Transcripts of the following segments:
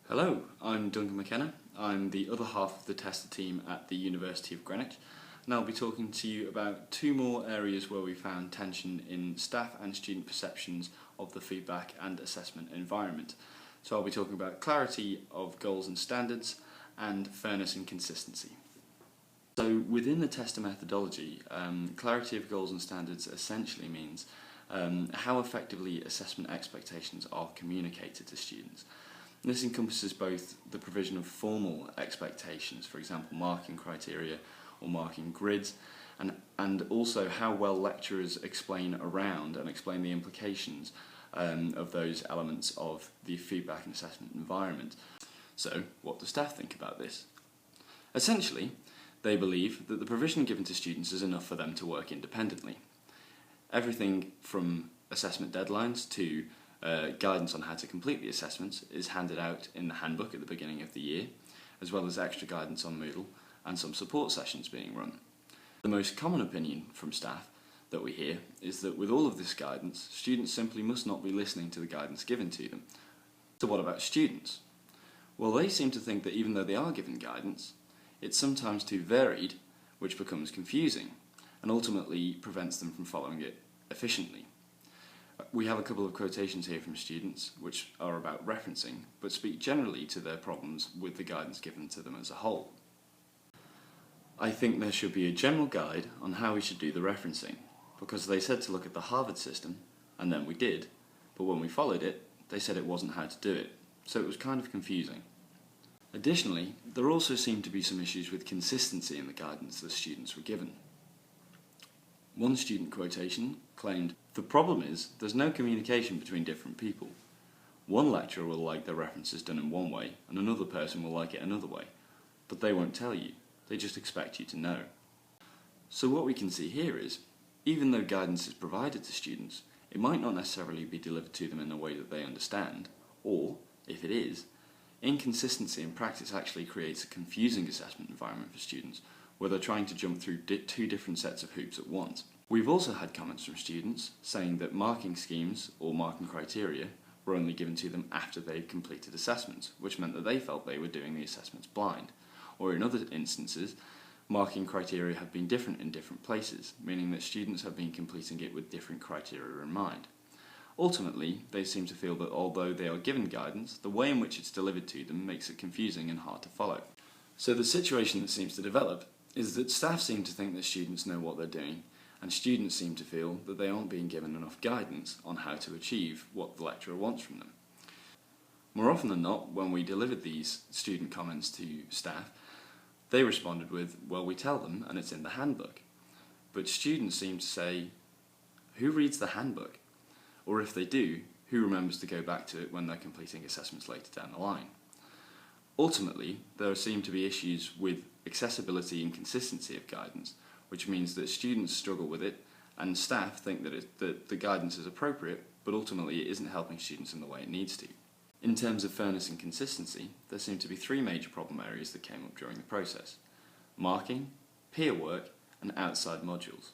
Hello, I'm Duncan McKenna. I'm the other half of the TESTA team at the University of Greenwich, and I'll be talking to you about two more areas where we found tension in staff and student perceptions of the feedback and assessment environment. So I'll be talking about clarity of goals and standards and fairness and consistency. So within the TESTA methodology, clarity of goals and standards essentially means how effectively assessment expectations are communicated to students. And this encompasses both the provision of formal expectations, for example marking criteria or marking grids, and also how well lecturers explain around and explain the implications of those elements of the feedback and assessment environment. So what do staff think about this? Essentially, they believe that the provision given to students is enough for them to work independently. Everything from assessment deadlines to guidance on how to complete the assessments is handed out in the handbook at the beginning of the year, as well as extra guidance on Moodle and some support sessions being run. The most common opinion from staff that we hear is that with all of this guidance, students simply must not be listening to the guidance given to them. So what about students? Well, they seem to think that even though they are given guidance, it's sometimes too varied, which becomes confusing and ultimately prevents them from following it efficiently. We have a couple of quotations here from students which are about referencing, but speak generally to their problems with the guidance given to them as a whole. I think there should be a general guide on how we should do the referencing, because they said to look at the Harvard system, and then we did, but when we followed it, they said it wasn't how to do it, so it was kind of confusing. Additionally, there also seemed to be some issues with consistency in the guidance the students were given. One student quotation claimed, "The problem is there's no communication between different people. One lecturer will like their references done in one way and another person will like it another way, but they won't tell you, they just expect you to know." So what we can see here is, even though guidance is provided to students, it might not necessarily be delivered to them in a way that they understand, or, if it is, inconsistency in practice actually creates a confusing assessment environment for students, where they're trying to jump through two different sets of hoops at once. We've also had comments from students saying that marking schemes or marking criteria were only given to them after they'd completed assessments, which meant that they felt they were doing the assessments blind. Or in other instances, marking criteria have been different in different places, meaning that students have been completing it with different criteria in mind. Ultimately, they seem to feel that although they are given guidance, the way in which it's delivered to them makes it confusing and hard to follow. So the situation that seems to develop is that staff seem to think that students know what they're doing, and students seem to feel that they aren't being given enough guidance on how to achieve what the lecturer wants from them. More often than not, when we delivered these student comments to staff, they responded with, "Well, we tell them and it's in the handbook." But students seem to say, "Who reads the handbook?" Or if they do, who remembers to go back to it when they're completing assessments later down the line? Ultimately, there seem to be issues with accessibility and consistency of guidance, which means that students struggle with it and staff think that the guidance is appropriate, but ultimately it isn't helping students in the way it needs to. In terms of fairness and consistency, there seem to be three major problem areas that came up during the process: marking, peer work, and outside modules.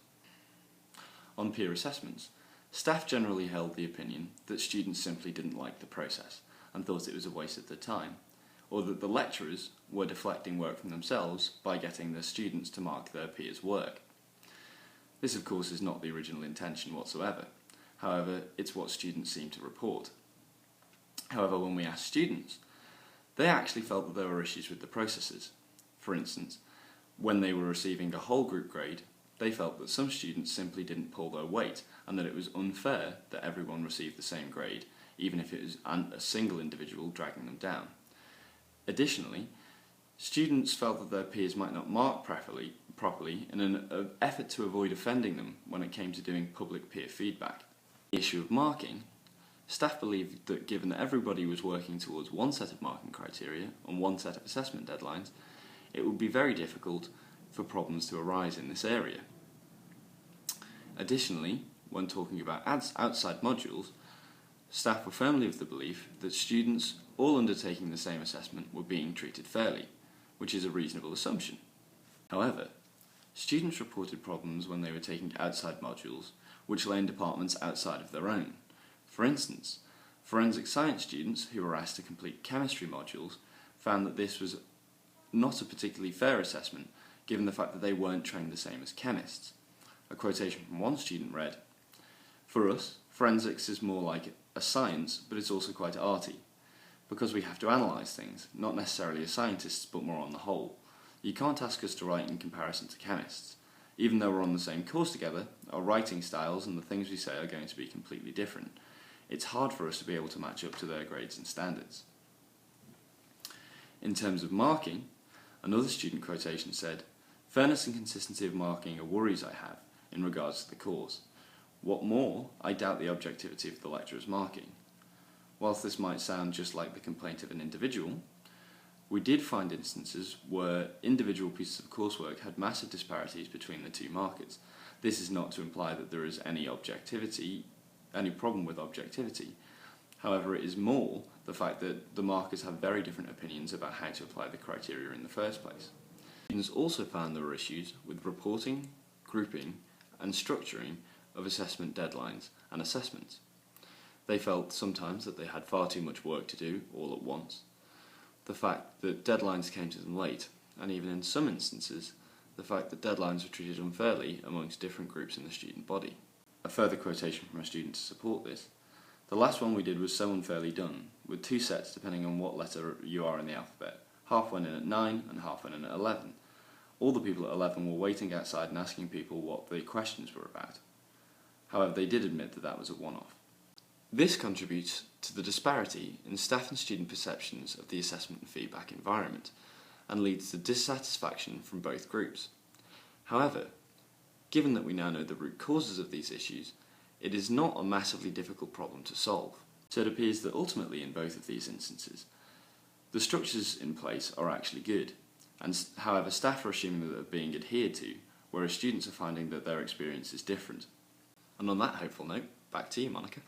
On peer assessments, staff generally held the opinion that students simply didn't like the process and thought it was a waste of their time, or that the lecturers were deflecting work from themselves by getting their students to mark their peers' work. This of course is not the original intention whatsoever, however it's what students seem to report. However, when we asked students, they actually felt that there were issues with the processes. For instance, when they were receiving a whole group grade, they felt that some students simply didn't pull their weight and that it was unfair that everyone received the same grade, even if it was a single individual dragging them down. Additionally, students felt that their peers might not mark properly in an effort to avoid offending them when it came to doing public peer feedback. The issue of marking, staff believed that given that everybody was working towards one set of marking criteria and one set of assessment deadlines, it would be very difficult for problems to arise in this area. Additionally, when talking about outside modules, staff were firmly of the belief that students all undertaking the same assessment were being treated fairly, which is a reasonable assumption. However, students reported problems when they were taking outside modules which lay in departments outside of their own. For instance, Forensic science students who were asked to complete chemistry modules found that this was not a particularly fair assessment given the fact that they weren't trained the same as chemists. A quotation from one student read, "For us, forensics is more like a science, but it's also quite arty, because we have to analyse things, not necessarily as scientists, but more on the whole. You can't ask us to write in comparison to chemists. Even though we're on the same course together, our writing styles and the things we say are going to be completely different. It's hard for us to be able to match up to their grades and standards." In terms of marking, another student quotation said, "Fairness and consistency of marking are worries I have in regards to the course. What more, I doubt the objectivity of the lecturer's marking. Whilst this might sound just like the complaint of an individual, we did find instances where individual pieces of coursework had massive disparities between the two markers. This is not to imply that there is any problem with objectivity. However, it is more the fact that the markers have very different opinions about how to apply the criteria in the first place." Students also found there were issues with reporting, grouping, and structuring of assessment deadlines and assessments. They felt sometimes that they had far too much work to do all at once, the fact that deadlines came to them late, and even in some instances, the fact that deadlines were treated unfairly amongst different groups in the student body. A further quotation from a student to support this: "The last one we did was so unfairly done, with 2 sets depending on what letter you are in the alphabet. Half went in at 9 and half went in at 11. All the people at 11 were waiting outside and asking people what the questions were about. However, they did admit that that was a one-off." This contributes to the disparity in staff and student perceptions of the assessment and feedback environment, and leads to dissatisfaction from both groups. However, given that we now know the root causes of these issues, it is not a massively difficult problem to solve. So it appears that ultimately in both of these instances, the structures in place are actually good, and however staff are assuming that they're being adhered to, whereas students are finding that their experience is different. And on that hopeful note, back to you, Monica.